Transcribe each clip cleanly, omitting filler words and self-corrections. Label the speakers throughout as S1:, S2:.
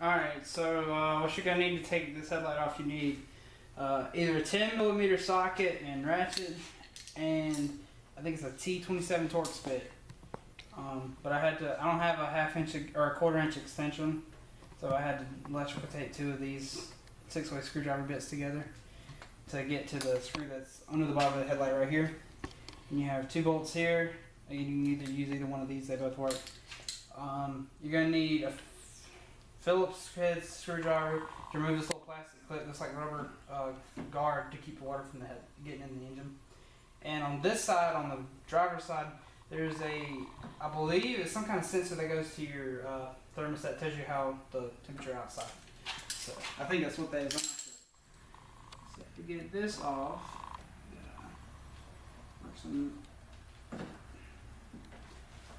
S1: Alright, so what you're going to need to take this headlight off, you need either a 10mm socket and ratchet, and I think it's a T27 Torx bit. But I don't have a 1/2 inch or a 1/4 inch extension, so I had to electrical tape 2 of these 6-way screwdriver bits together to get to the screw that's under the bottom of the headlight right here. And you have 2 bolts here. You can use either one of these, they both work. You're going to need a Phillips head screwdriver to remove this little plastic clip that's like rubber guard to keep the water from the head getting in the engine. And on this side, on the driver's side, there's I believe it's some kind of sensor that goes to your thermostat, tells you how the temperature outside. So I think that's what that is. I'm not sure. So to get this off,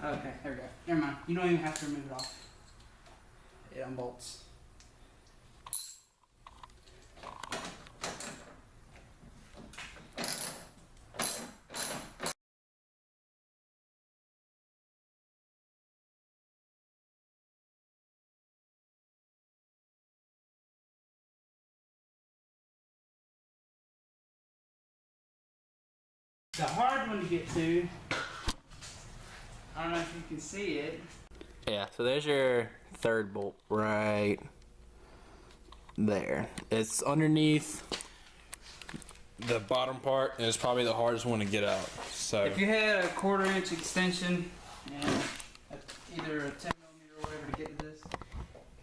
S1: okay, there we go. Never mind. You don't even have to remove it off. It unbolts. The hard one to get to, I don't know if you can see it.
S2: Yeah, so there's your 3rd bolt right there. It's underneath the bottom part, and it's probably the hardest one to get out. So
S1: if you had a 1/4 inch extension and either a 10mm or whatever to get to this,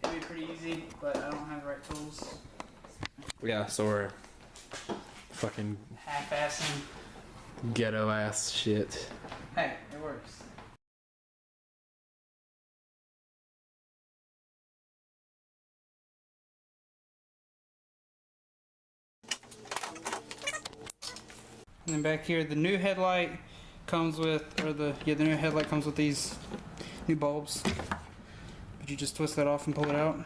S1: it'd be pretty easy, but I don't have the right tools.
S2: yeah, so we're fucking
S1: Half-assing.
S2: ghetto ass shit.
S1: Hey, it works. And then back here, the new headlight comes with, the new headlight comes with these new bulbs. But you just twist that off and pull it out.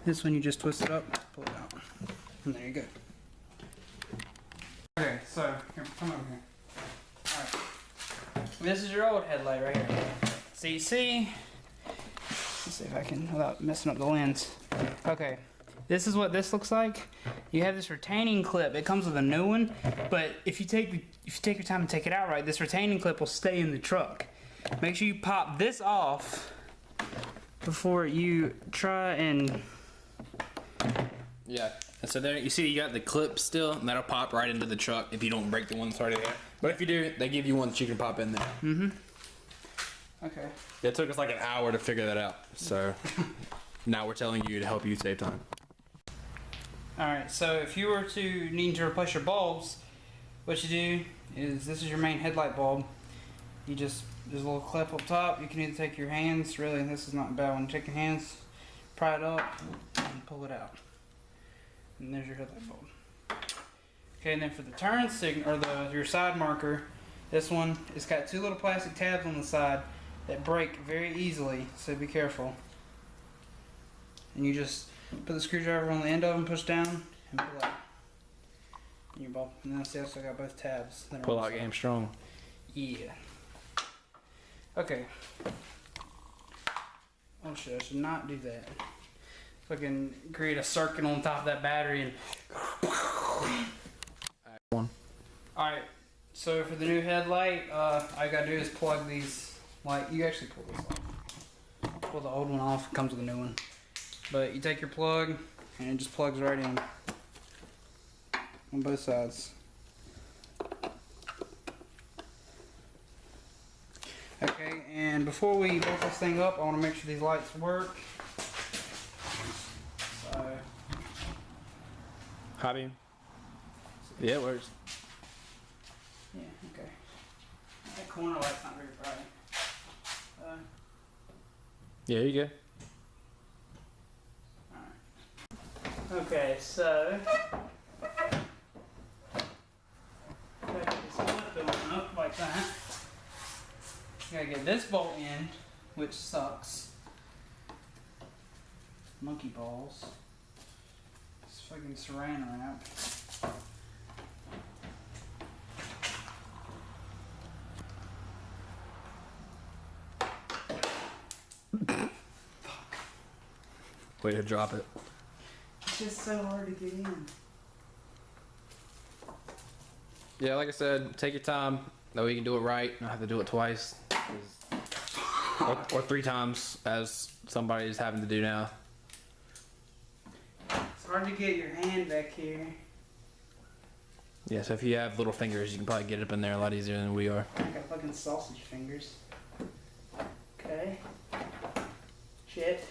S1: This one you just twist it up, pull it out, and there you go. Okay, so here, come over here. All right, this is your old headlight right here. So you see, let's see if I can without messing up the lens. Okay. This is what this looks like. You have this retaining clip. It comes with a new one, but if you take your time and take it out right, this retaining clip will stay in the truck. Make sure you pop this off before you try and.
S2: Yeah, and so there you see you got the clip still, and that'll pop right into the truck if you don't break the one that's already there. But if you do, they give you one that you can pop in there.
S1: Mm-hmm. Okay.
S2: It took us like an hour to figure that out, so now we're telling you to help you save time.
S1: Alright, so if you were to need to replace your bulbs, what you do is, this is your main headlight bulb. There's a little clip up top. You can either take your hands, really, this is not a bad one. Take your hands, pry it up, and pull it out. And there's your headlight bulb. Okay, and then for the turn signal, or your side marker, this one, it's got 2 little plastic tabs on the side that break very easily, so be careful. And you just put the screwdriver on the end of them, push down, and pull out. And your bulb. And then I also got both tabs.
S2: Pull out game strong.
S1: Yeah. Okay. Oh shit, I should not do that. Fucking create a circuit on top of that battery and.
S2: One.
S1: Alright, so for the new headlight, all you gotta do is plug these. Like, you actually pull this off. Pull the old one off, it comes with a new one. But you take your plug, and it just plugs right in. On both sides. Okay, and before we bolt this thing up, I want to make sure these lights work. So.
S2: High beam. Yeah, it works.
S1: Yeah, okay. That corner light's not very bright.
S2: Yeah, you go.
S1: Okay, so back this lip going up like that. You gotta get this bolt in, which sucks. Monkey balls. It's fucking saran wrap.
S2: way to drop it.
S1: It's just so hard to get in.
S2: Yeah, like I said, take your time. That way you can do it right. You don't have to do it twice. Or 3 times, as somebody's having to do now.
S1: It's hard to get your hand back here.
S2: Yeah, so if you have little fingers, you can probably get it up in there a lot easier than we are.
S1: I got fucking sausage fingers. Okay. Shit.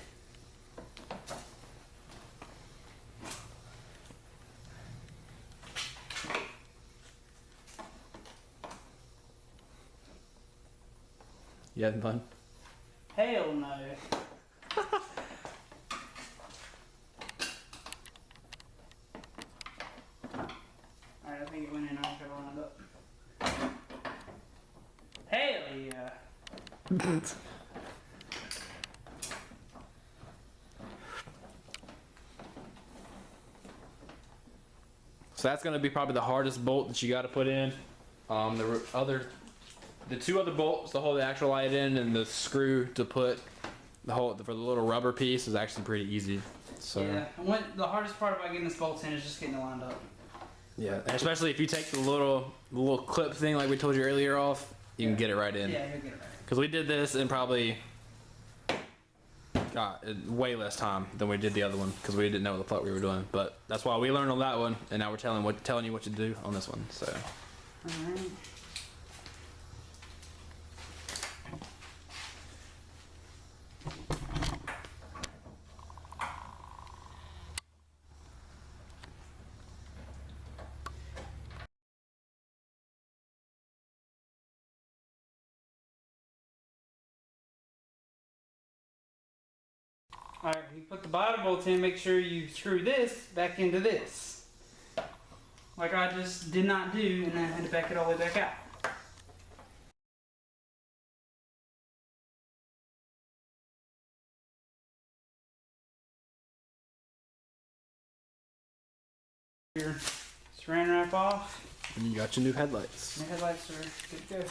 S2: You having fun?
S1: Hell no. Alright, I think it went in. I got it lined up. Hell yeah.
S2: So that's going to be probably the hardest bolt that you got to put in. The 2 other bolts to hold the actual light in, and the screw to put for the little rubber piece is actually pretty easy. So
S1: Yeah. And the hardest part about getting this bolt in is just getting it lined up.
S2: yeah, and especially if you take the little clip thing like we told you earlier off, you can get it right in.
S1: Yeah, you'll get it right.
S2: Because we did this in probably way less time than we did the other one, because we didn't know what the fuck we were doing. But that's why we learned on that one, and now we're telling you what to do on this one. So.
S1: Alright. Alright, you put the bottom bolt in, make sure you screw this back into this. Like I just did not do, and then I had to back it all the way back out. Your saran wrap off.
S2: And you got your new headlights.
S1: The headlights are good to go.